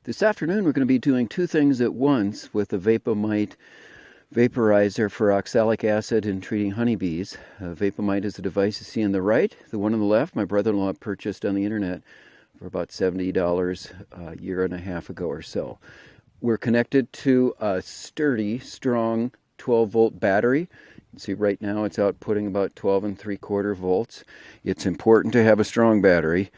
This afternoon we're going to be doing two things at once with the Vape A Mite vaporizer for oxalic acid in treating honeybees. Vape A Mite is the device you see on the right. The one on the left my brother-in-law purchased on the internet for about $70 a year and a half ago or so. We're connected to a sturdy, strong 12-volt battery. You can see right now it's outputting about 12 3/4 volts. It's important to have a strong battery.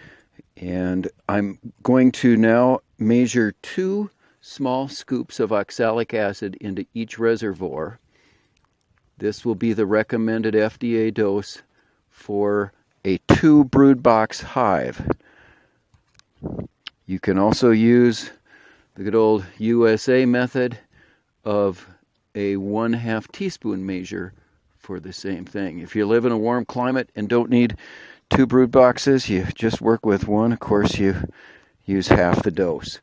And I'm going to now measure 2 small scoops of oxalic acid into each reservoir. This will be the recommended FDA dose for a 2 brood box hive. You can also use the good old USA method of a 1/2 teaspoon measure for the same thing. If you live in a warm climate and don't need 2 brood boxes, you just work with one. Of course, you use half the dose.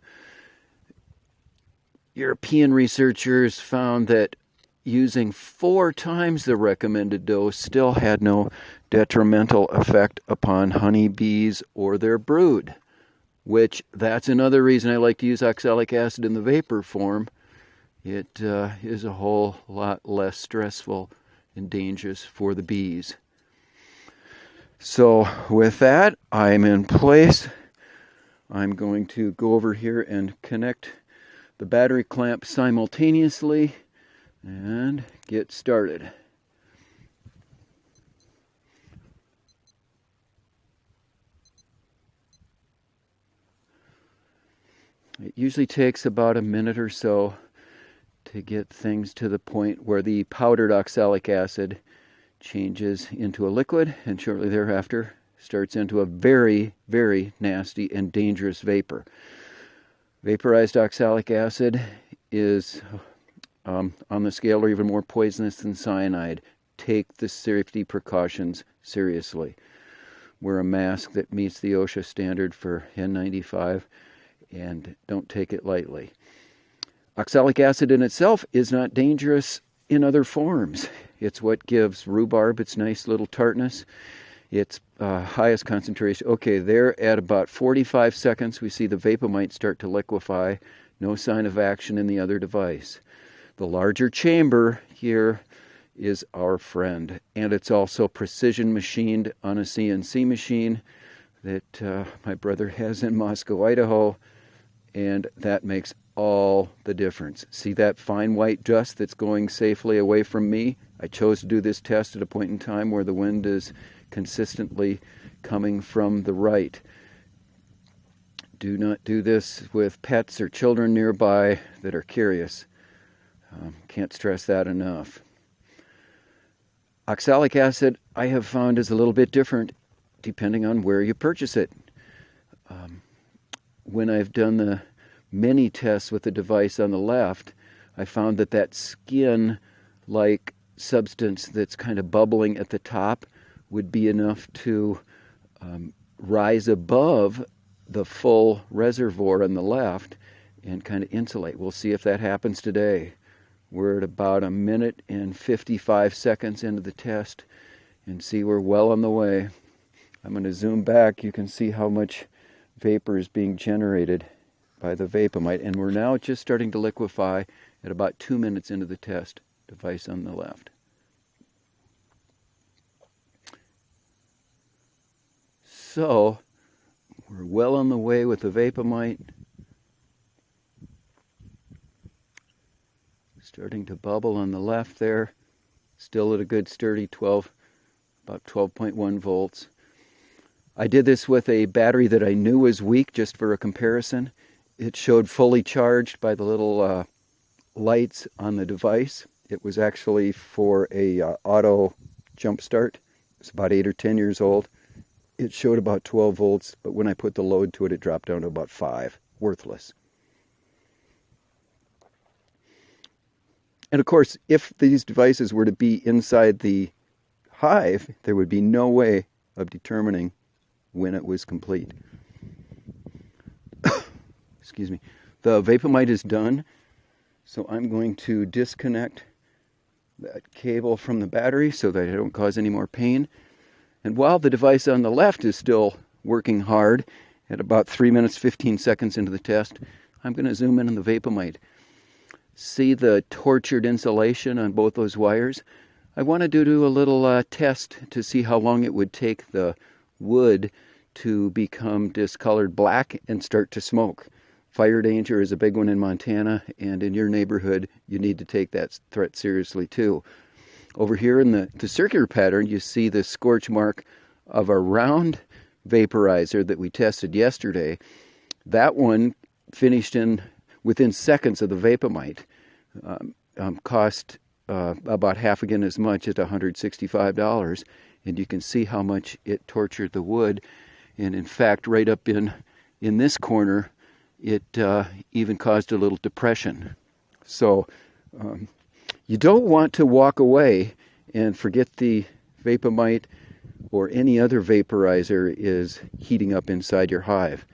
European researchers found that using 4 times the recommended dose still had no detrimental effect upon honeybees or their brood, which that's another reason I like to use oxalic acid in the vapor form. It is a whole lot less stressful and dangerous for the bees. So with that, I'm in place. I'm going to go over here and connect the battery clamp simultaneously and get started. It usually takes about a minute or so to get things to the point where the powdered oxalic acid changes into a liquid and shortly thereafter starts into a very, very nasty and dangerous vapor. Vaporized oxalic acid is on the scale or even more poisonous than cyanide. Take the safety precautions seriously. Wear a mask that meets the OSHA standard for N95 and don't take it lightly. Oxalic acid in itself is not dangerous in other forms. It's what gives rhubarb its nice little tartness. Its highest concentration. Okay, there at about 45 seconds, we see the Vape A Mite start to liquefy. No sign of action in the other device. The larger chamber here is our friend, and it's also precision machined on a CNC machine that my brother has in Moscow, Idaho, and that makes all the difference. See that fine white dust that's going safely away from me? I chose to do this test at a point in time where the wind is consistently coming from the right. Do not do this with pets or children nearby that are curious. Can't stress that enough. Oxalic acid, I have found, is a little bit different depending on where you purchase it. When I've done the many tests with the device on the left, I found that skin-like substance that's kind of bubbling at the top would be enough to rise above the full reservoir on the left and kind of insulate. We'll see if that happens today. We're at about 1 minute and 55 seconds into the test and see we're well on the way. I'm going to zoom back. You can see how much vapor is being generated by the Vape A Mite, and we're now just starting to liquefy at about 2 minutes into the test. Device on the left. So we're well on the way with the Vape A Mite. Starting to bubble on the left there. Still at a good sturdy about 12.1 volts. I did this with a battery that I knew was weak just for a comparison. It showed fully charged by the little lights on the device. It was actually for a auto jump start. It's about 8 or 10 years old. It showed about 12 volts, but when I put the load to it, it dropped down to about 5. Worthless. And of course, if these devices were to be inside the hive, there would be no way of determining when it was complete. Excuse me. The Vape A Mite is done, so I'm going to disconnect that cable from the battery so that I don't cause any more pain. And while the device on the left is still working hard, at about 3 minutes 15 seconds into the test, I'm going to zoom in on the Vape A Mite. See the tortured insulation on both those wires? I wanted to do a little test to see how long it would take the wood to become discolored black and start to smoke. Fire danger is a big one in Montana, and in your neighborhood, you need to take that threat seriously too. Over here in the circular pattern, you see the scorch mark of a round vaporizer that we tested yesterday. That one finished within seconds of the Vape A Mite. Cost about half again as much at $165, and you can see how much it tortured the wood. And in fact, right up in this corner, it even caused a little depression. So you don't want to walk away and forget the Vape A Mite or any other vaporizer is heating up inside your hive.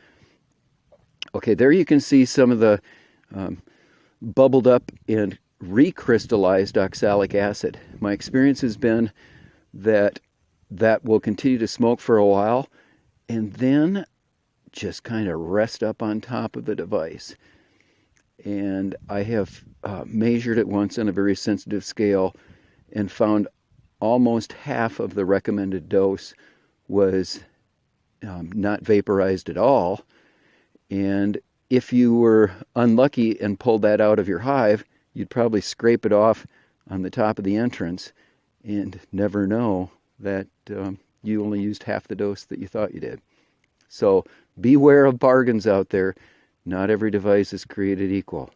Okay, there you can see some of the bubbled up and recrystallized oxalic acid. My experience has been that will continue to smoke for a while and then just kind of rest up on top of the device. And I have measured it once on a very sensitive scale and found almost half of the recommended dose was not vaporized at all. And if you were unlucky and pulled that out of your hive, you'd probably scrape it off on the top of the entrance and never know that you only used half the dose that you thought you did. So beware of bargains out there. Not every device is created equal.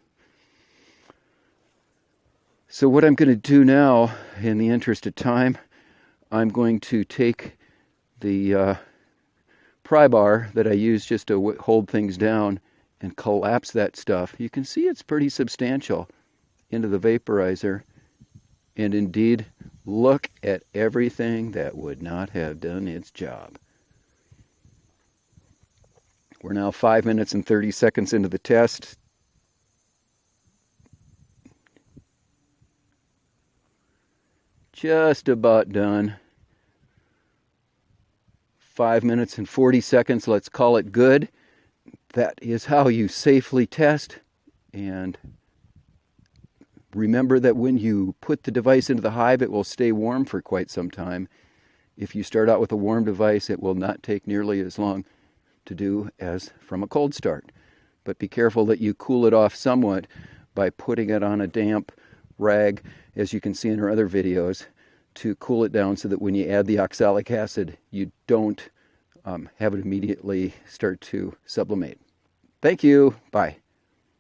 So what I'm going to do now, in the interest of time, I'm going to take the pry bar that I use just to hold things down and collapse that stuff. You can see it's pretty substantial into the vaporizer. And indeed, look at everything that would not have done its job. We're now 5 minutes and 30 seconds into the test. Just about done. 5 minutes and 40 seconds, let's call it good. That is how you safely test. And remember that when you put the device into the hive, it will stay warm for quite some time. If you start out with a warm device, it will not take nearly as long to do as from a cold start. But be careful that you cool it off somewhat by putting it on a damp rag, as you can see in our other videos, to cool it down so that when you add the oxalic acid, you don't have it immediately start to sublimate. Thank you. Bye.